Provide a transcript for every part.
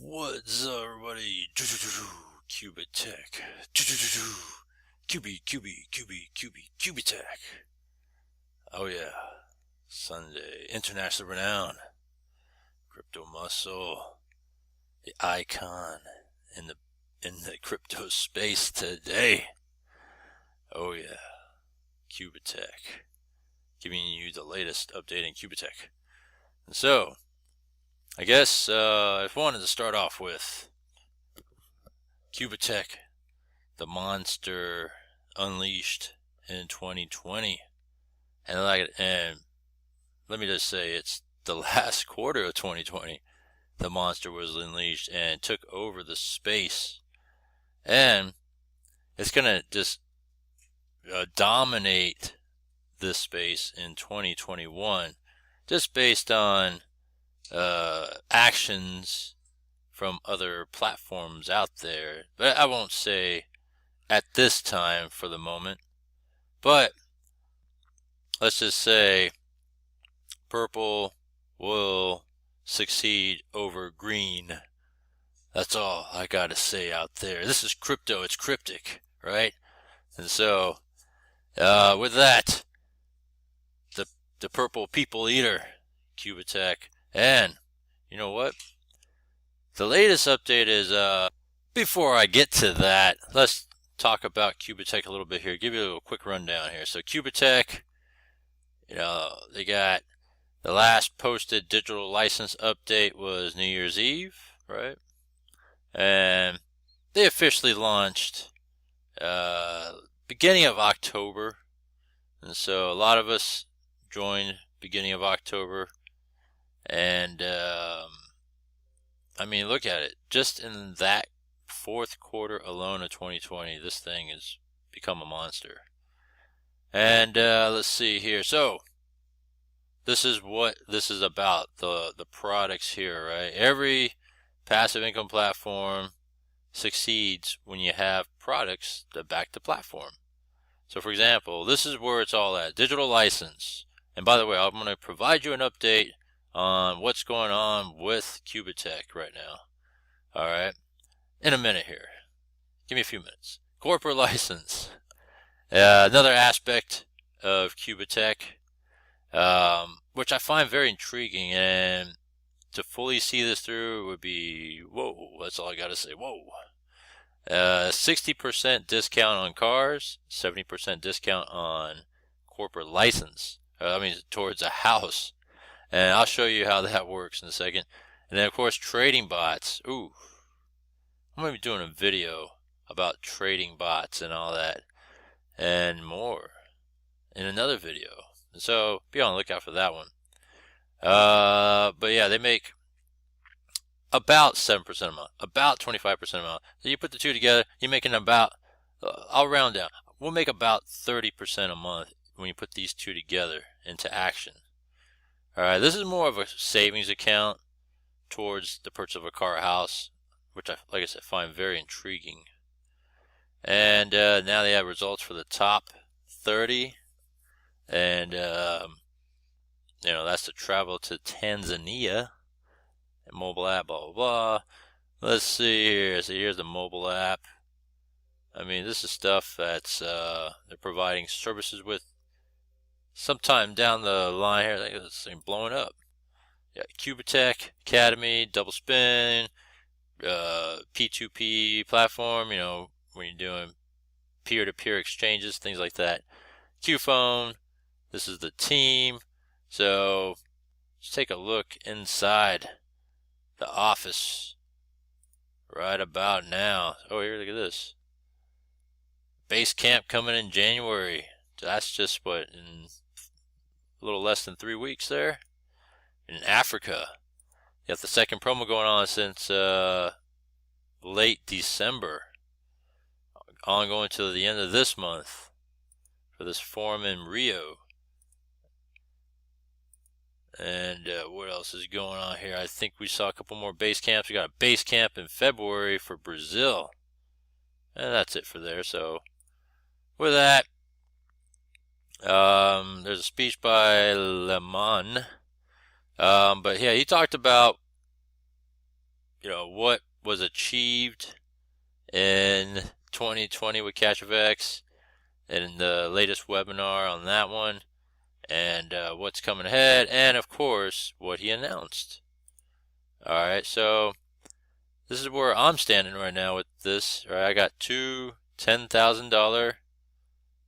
What's up, everybody? QubitTech. QubitTech. Oh yeah, Sunday. International renown. Crypto muscle. The icon in the crypto space today. Oh yeah, QubitTech. Giving you the latest update in QubitTech. And so, I guess I wanted to start off with QubitTech, the monster unleashed in 2020, and let me just say, it's the last quarter of 2020. The monster was unleashed and took over the space, and it's gonna just dominate this space in 2021, just based on actions from other platforms out there. But I won't say at this time for the moment, but let's just say purple will succeed over green. That's all I gotta say out there. This is crypto, it's cryptic, right? And so with that, the purple people eater, QubitTech. And you know what? The latest update is, before I get to that, let's talk about QubitTech a little bit here. Give you a little quick rundown here. So QubitTech, they got the last posted digital license update was New Year's Eve, right? And they officially launched beginning of October. And so a lot of us joined beginning of October. And I mean, look at it. Just in that fourth quarter alone of 2020, this thing has become a monster. And let's see here. So this is what this is about, the products here, right? Every passive income platform succeeds when you have products that back the platform. So for example, this is where it's all at. Digital license. And by the way, I'm going to provide you an update on what's going on with QubitTech right now. All right, in a minute here. Give me a few minutes. Corporate license, another aspect of QubitTech, which I find very intriguing, and to fully see this through would be whoa. That's all I gotta say. Whoa. 60% discount on cars, 70% discount on corporate license. Towards a house. And I'll show you how that works in a second. And then, of course, trading bots. Ooh. I'm going to be doing a video about trading bots and all that and more in another video. And so, be on the lookout for that one. But yeah, they make about 7% a month, about 25% a month. So you put the two together, you're making about, I'll round down, we'll make about 30% a month when you put these two together into action. Alright, this is more of a savings account towards the purchase of a car or house, which like I said, find very intriguing. And now they have results for the top 30. And, that's the travel to Tanzania. And mobile app, blah, blah, blah. Let's see here. So here's the mobile app. This is stuff that's they're providing services with. Sometime down the line here, I think this thing blowing up. Yeah, QubitTech Academy, double spin, P2P platform, when you're doing peer-to-peer exchanges, things like that. QPhone, this is the team. So let's take a look inside the office right about now. Oh, here, look at this. Base camp coming in January. That's just what, in a little less than 3 weeks there. In Africa, you have the second promo going on since late December, ongoing till the end of this month for this forum in Rio. And what else is going on here? I think we saw a couple more base camps. We got a base camp in February for Brazil, and that's it for there. So with that, there's a speech by Lemon. But yeah, he talked about what was achieved in 2020 with Cash of X and the latest webinar on that one, and what's coming ahead, and of course what he announced. Alright, so this is where I'm standing right now with this. Right, I got two $10,000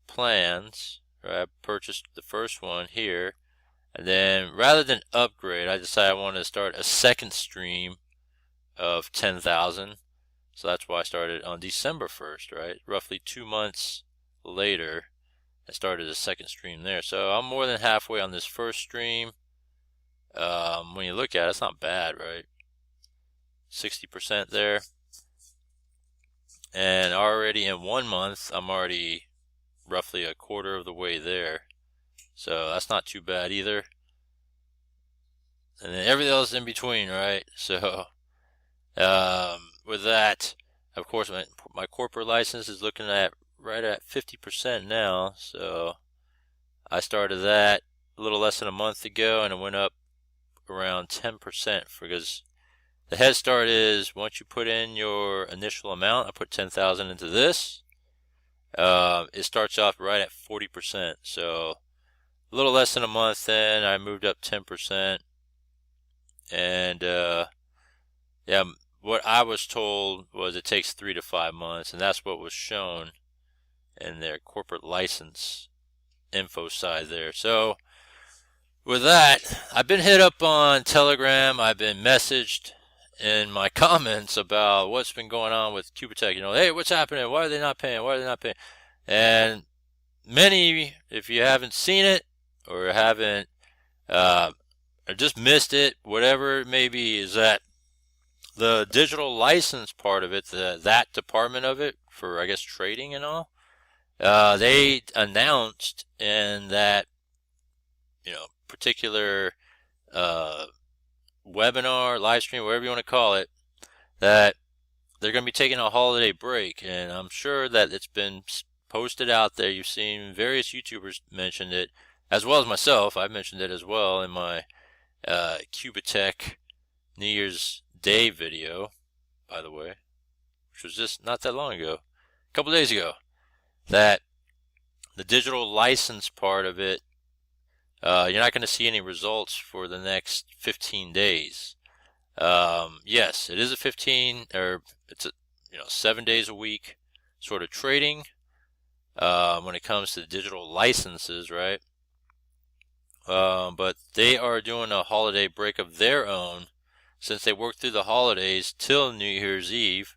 plans. Right, I purchased the first one here, and then rather than upgrade, I decided I wanted to start a second stream of 10,000. So that's why I started on December 1st, right? Roughly 2 months later, I started a second stream there. So I'm more than halfway on this first stream. When you look at it, it's not bad, right? 60% there. And already in 1 month, I'm already roughly a quarter of the way there. So that's not too bad either. And then everything else in between, right? So with that, of course, my corporate license is looking at right at 50% now. So I started that a little less than a month ago, and it went up around 10% because the head start is once you put in your initial amount, I put 10,000 into this. It starts off right at 40%. So a little less than a month in, I moved up 10%. And yeah, what I was told was it takes 3 to 5 months, and that's what was shown in their corporate license info side there. So with that, I've been hit up on Telegram. I've been messaged in my comments about what's been going on with QubitTech. Hey, what's happening? Why are they not paying? Why are they not paying? And many, if you haven't seen it or haven't or just missed it, whatever it may be, is that the digital license part of it, that department of it for, I guess, trading and all, they announced in that particular webinar, live stream, whatever you want to call it, that they're going to be taking a holiday break. And I'm sure that it's been posted out there. You've seen various YouTubers mention it, as well as myself. I've mentioned it as well in my QubitTech New Year's Day video, by the way, which was just not that long ago, a couple days ago, that the digital license part of it, you're not going to see any results for the next 15 days. Yes, it is a 15, or it's a 7 days a week sort of trading when it comes to digital licenses, right? But they are doing a holiday break of their own since they worked through the holidays till New Year's Eve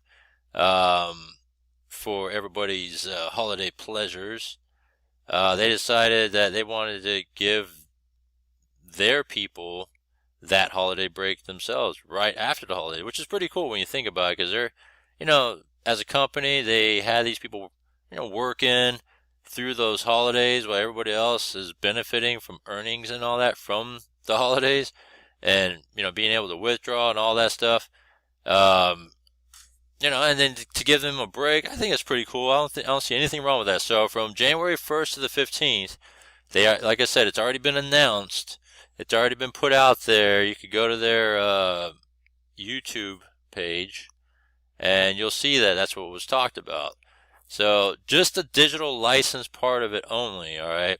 for everybody's holiday pleasures. They decided that they wanted to give their people that holiday break themselves right after the holiday, which is pretty cool when you think about it, because they're, as a company, they had these people, working through those holidays while everybody else is benefiting from earnings and all that from the holidays, and being able to withdraw and all that stuff. And then to give them a break, I think it's pretty cool. I don't see anything wrong with that. So from January 1st to the 15th, they are, like I said, it's already been announced. It's already been put out there. You could go to their YouTube page, and you'll see that that's what was talked about. So just the digital license part of it only, all right,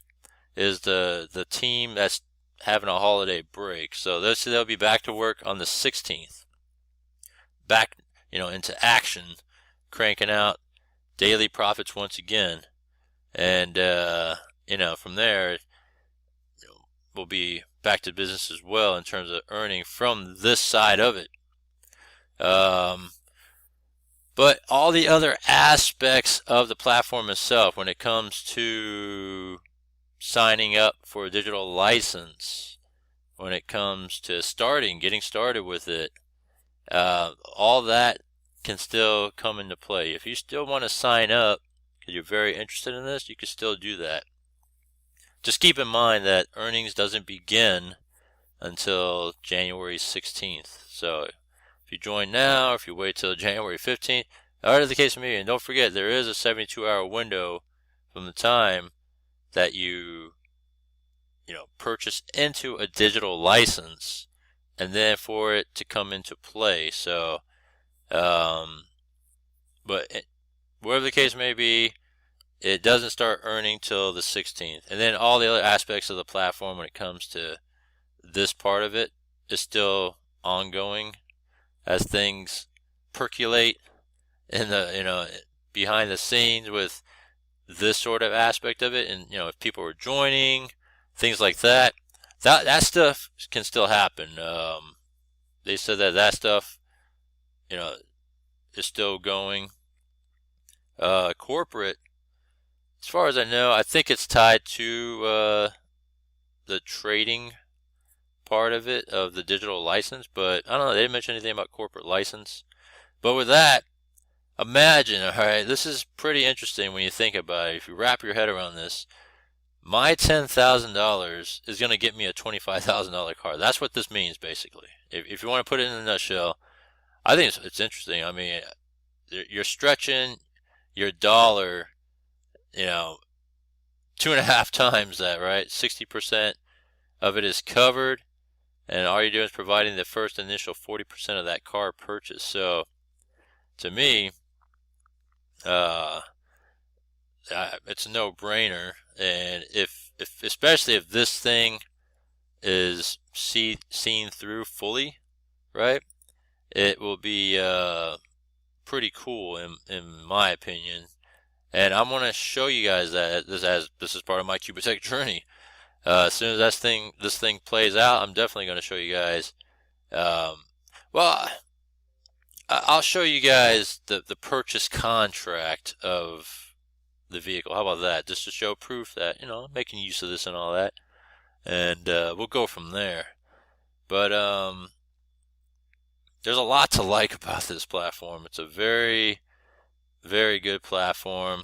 is the team that's having a holiday break. So they'll be back to work on the 16th. Back, into action, cranking out daily profits once again. And, from there, we'll be back to business as well in terms of earning from this side of it. But all the other aspects of the platform itself, when it comes to signing up for a digital license, when it comes to getting started with it, all that can still come into play. If you still want to sign up because you're very interested in this, you can still do that. Just keep in mind that earnings doesn't begin until January 16th. So if you join now, or if you wait till January 15th, whatever the case may be, and don't forget, there is a 72-hour window from the time that you purchase into a digital license and then for it to come into play. So, whatever the case may be, it doesn't start earning till the 16th. And then all the other aspects of the platform when it comes to this part of it is still ongoing as things percolate in the, behind the scenes with this sort of aspect of it. And, if people are joining, things like that, that stuff can still happen. They said that stuff, is still going. Corporate, as far as I know, I think it's tied to the trading part of it, of the digital license, but I don't know, they didn't mention anything about corporate license. But with that, imagine, all right, this is pretty interesting when you think about it. If you wrap your head around this, my $10,000 is going to get me a $25,000 car. That's what this means, basically. If you want to put it in a nutshell, I think it's interesting. I mean, you're stretching your dollar, 2.5 times that, right? 60% of it is covered, and all you're doing is providing the first initial 40% of that car purchase. So, to me, it's a no-brainer. And especially if this thing is seen through fully, right, it will be pretty cool in my opinion. And I'm going to show you guys that this is part of my QubitTech journey. As soon as this thing plays out, I'm definitely going to show you guys. Well, I'll show you guys the purchase contract of the vehicle. How about that? Just to show proof that, making use of this and all that. And we'll go from there. But there's a lot to like about this platform. It's a very, very good platform.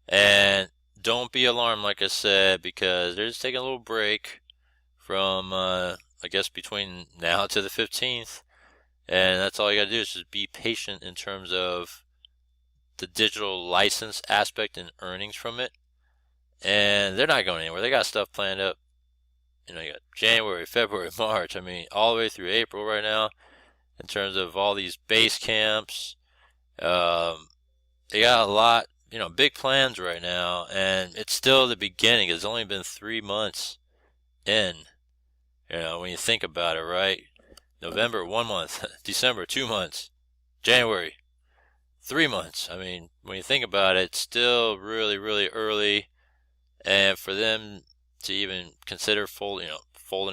And don't be alarmed, like I said, because they're just taking a little break from, I guess, between now to the 15th. And that's all you got to do is just be patient in terms of the digital license aspect and earnings from it. And they're not going anywhere. They got stuff planned up. You got January, February, March. I mean, all the way through April right now in terms of all these base camps. They got a lot, big plans right now. And it's still the beginning. It's only been 3 months in, when you think about it, right? November, 1 month. December, 2 months. January, 3 months. I mean, when you think about it, it's still really, really early. And for them to even consider folding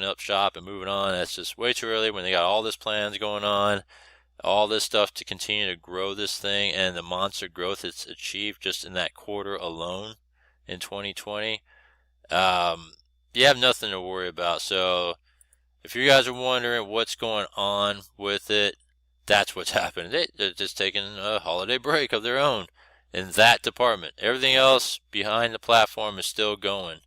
up shop and moving on, that's just way too early when they got all this plans going on, all this stuff to continue to grow this thing, and the monster growth it's achieved just in that quarter alone in 2020. You have nothing to worry about. So if you guys are wondering what's going on with it, that's what's happening. They're just taking a holiday break of their own in that department. Everything else behind the platform is still going.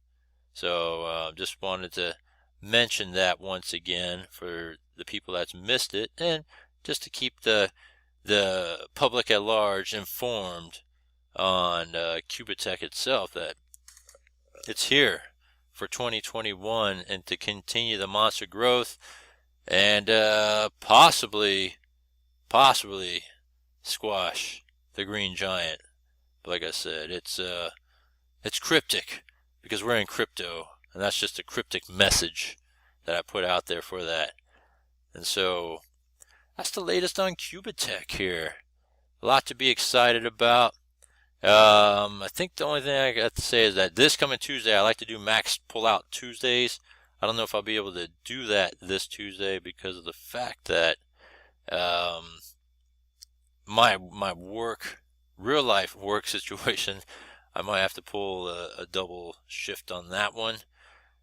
So just wanted to mention that once again for the people that's missed it, and just to keep the public at large informed on QubitTech itself, that it's here for 2021 and to continue the monster growth and possibly squash the green giant. But like I said, it's cryptic because we're in crypto, and that's just a cryptic message that I put out there for that. And so that's the latest on QubitTech here. A lot to be excited about. I think the only thing I got to say is that this coming Tuesday, I like to do max pull-out Tuesdays. I don't know if I'll be able to do that this Tuesday because of the fact that my real life work situation, I might have to pull a double shift on that one.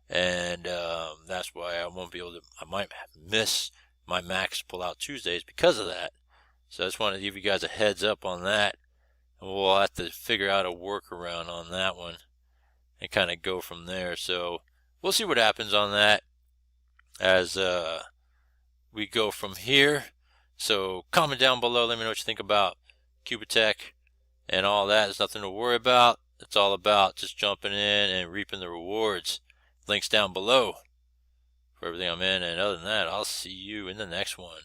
And that's why I might miss my max pull-out Tuesdays because of that. So I just wanted to give you guys a heads up on that. And we'll have to figure out a workaround on that one and kind of go from there. So we'll see what happens on that as we go from here. So comment down below. Let me know what you think about QubitTech and all that. There's nothing to worry about. It's all about just jumping in and reaping the rewards. Links down below for everything I'm in. And other than that, I'll see you in the next one.